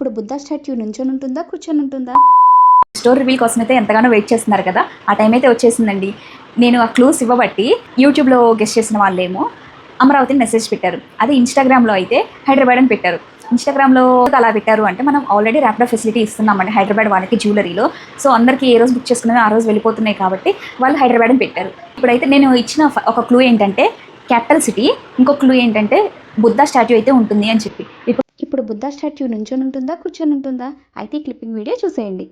ఇప్పుడు బుద్ధ స్టాట్యూ నుంచొని ఉంటుందా, కూర్చొని ఉంటుందా? స్టోర్ రివీల్ కోసం అయితే ఎంతగానో వెయిట్ చేస్తున్నారు కదా, ఆ టైం అయితే వచ్చేసిందండి. నేను ఆ క్లూస్ ఇవ్వబట్టి యూట్యూబ్లో గెస్ట్ చేసిన వాళ్ళేమో అమరావతిని మెసేజ్ పెట్టారు. అదే ఇన్స్టాగ్రామ్లో అయితే హైదరాబాద్ అని పెట్టారు. ఇన్స్టాగ్రామ్లో అలా పెట్టారు అంటే మనం ఆల్రెడీ ర్యాపిడో ఫెసిలిటీ ఇస్తున్నామండి హైదరాబాద్ వాళ్ళకి జ్యువెలరీలో. సో అందరికీ ఏ రోజు బుక్ చేసుకున్నవి ఆ రోజు వెళ్ళిపోతున్నాయి కాబట్టి వాళ్ళు హైదరాబాద్ అని పెట్టారు. ఇప్పుడైతే నేను ఇచ్చిన ఒక క్లూ ఏంటంటే క్యాపిటల్ సిటీ, ఇంకో క్లూ ఏంటంటే బుద్ధ స్టాట్యూ అయితే ఉంటుంది అని చెప్పి. ఇప్పుడు బుద్ధ స్టాట్యూ నుంచొని ఉంటుందా, కూర్చొని ఉంటుందా? అయితే ఈ క్లిప్పింగ్ వీడియో చూసేయండి.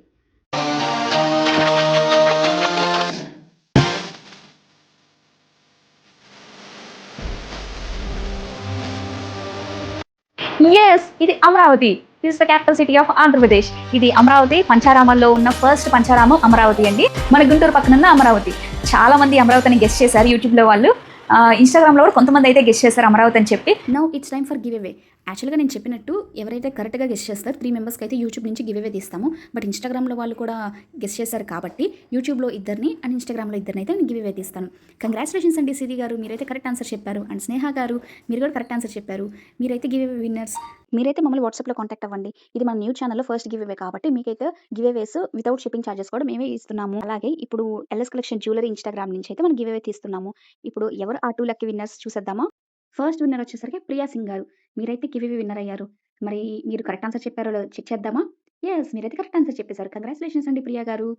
ఎస్, ఇది Amaravati. This the capital city of Andhra Pradesh. ఇది అమరావతి పంచారామాల్లో ఉన్న ఫస్ట్ పంచారామం అమరావతి అండి. మన గుంటూరు పక్కన ఉన్న అమరావతి. చాలా మంది అమరావతిని గెస్ట్ చేశారు యూట్యూబ్లో వాళ్ళు. ఇన్స్టాగ్రామ్లో కూడా కొంతమంది అయితే గెస్ట్ చేశారు అమరావతి అని చెప్పి. Now it's time for give away. యాక్చువల్గా నేను చెప్పినట్టు ఎవరైతే కరెక్ట్గా గెస్ట్ చేస్తారో 3 మెంబర్స్కి అయితే యూట్యూబ్ నుంచి గివ్ అవే తీస్తాము. బట్ ఇన్స్టాగ్రామ్లో వాళ్ళు కూడా గెస్ట్ చేశారు కాబట్టి యూట్యూబ్లో ఇద్దరిని అండ్ ఇన్స్టాగ్రామ్లో ఇద్దరిని అయితే నేను గివ్ అవే తీస్తాను. కంగ్రాచులేషన్స్ అండి సిరి గారు, మీరైతే కరెక్ట్ ఆన్సర్ చెప్పారు. అండ్ స్నేహ గారు, మీరు కూడా కరెక్ట్ ఆన్సర్ చెప్పారు. మీరైతే గివ్ అవే విన్నర్స్. మీరైతే మమ్మల్ని వాట్సాప్లో కాంటాక్ట్ అవ్వండి. ఇది మన న్యూ ఛానల్లో ఫస్ట్ గివ్ అవే కాబట్టి మీకైతే గివ్ అవేస్ వితౌట్ షిప్పింగ్ ఛార్జెస్ కూడా మేమే ఇస్తున్నాము. అలాగే ఇప్పుడు ఎల్ఎస్ కలెక్షన్ జ్యువెలరీ ఇన్స్టాగ్రామ్ నుంచి అయితే మనం గివ్ అవే తీస్తున్నాము. ఇప్పుడు ఎవరు ఆ 2 లక్కీ విన్నర్స్ చూసేద్దామా? ఫస్ట్ విన్నర్ వచ్చేసరికి ప్రియా సింగ్ గారు. మీరైతే గివ్ అవే విన్నర్ అయ్యారు. మరి మీరు కరెక్ట్ ఆన్సర్ చెప్పారో లేదో చెక్ చేద్దామా? యెస్, మీరైతే కరెక్ట్ ఆన్సర్ చెప్పేసారు. కంగ్రాచులేషన్స్ అండి ప్రియా గారు.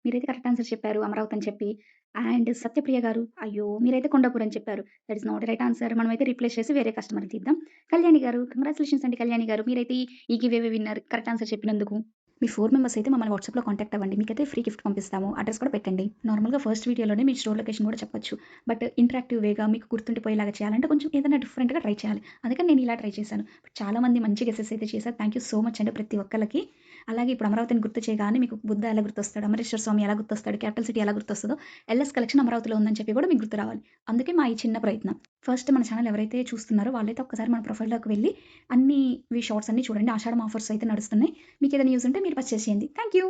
మీరైతే కరెక్ట్ ఆన్సర్ చెప్పారు అమరావతి అని చెప్పి. అండ్ సత్యప్రియ గారు, అయ్యో! మీరైతే కొండాపూర్ అని చెప్పారు. That is not right answer. మనమైతే రీప్లేస్ చేసి వేరే కస్టమర్‌ని తీద్దాం. కళ్యాణి గారు, కంగ్రాచులేషన్స్ అండి కళ్యాణి గారు. మీరైతే ఈ give away winner correct answer చెప్పినందుకు. మీ 4 మెంబర్స్ అయితే మమ్మల్ని వాట్సాప్‌లో కాంటాక్ట్ అవ్వండి. మీకైతే ఫ్రీ గిఫ్ట్ పంపిస్తాము. అడ్రెస్ కూడా పెట్టండి. నార్మల్‌గా ఫస్ట్ వీడియోలోనే మీ స్టోర్ లొకేషన్ కూడా చెప్పొచ్చు. బట్ ఇంటరాక్టివ్ వేగా మీకు గుర్తుండిపోయేలాగా చేయాలంటే కొంచెం ఏదైనా డిఫరెంట్‌గా ట్రై చేయాలి. అందుకని నేను ఇలా ట్రై చేశాను. చాలా మంది మంచి గెసెస్ అయితే చేశారు. థ్యాంక్ యూ సో మచ్ అండి ప్రతి ఒక్కళ్ళకి. అలాగే ఇప్పుడు అమరావతిని గుర్తు చేయగానే మీకు బుద్ధ ఎలా గుర్తొస్తాడు, అమరేశ్వర స్వామి ఎలా గుర్తొస్తాడు, క్యాపిటల్ సిటీ ఎలా గుర్తొస్తదో ఎల్ఎస్ కలెక్షన్ అమరావతిలో ఉందని చెప్పి కూడా మీకు గుర్తు రావాలి. అందుకే మా ఈ చిన్న ప్రయత్నం. ఫస్ట్ మన ఛానల్ ఎవరైతే చూస్తున్నారో వాళ్ళైతే ఒక్కసారి మన ప్రొఫైల్‌లోకి వెళ్ళి అన్ని షార్ట్స్ అన్నీ చూడండి. ఆషాఢం ఆఫర్స్ అయితే నడుస్తున్నాయి. మీకు ఏదైనా యూజ్ ఉంటే మీరు పర్చేస్ చేయండి. Thank you.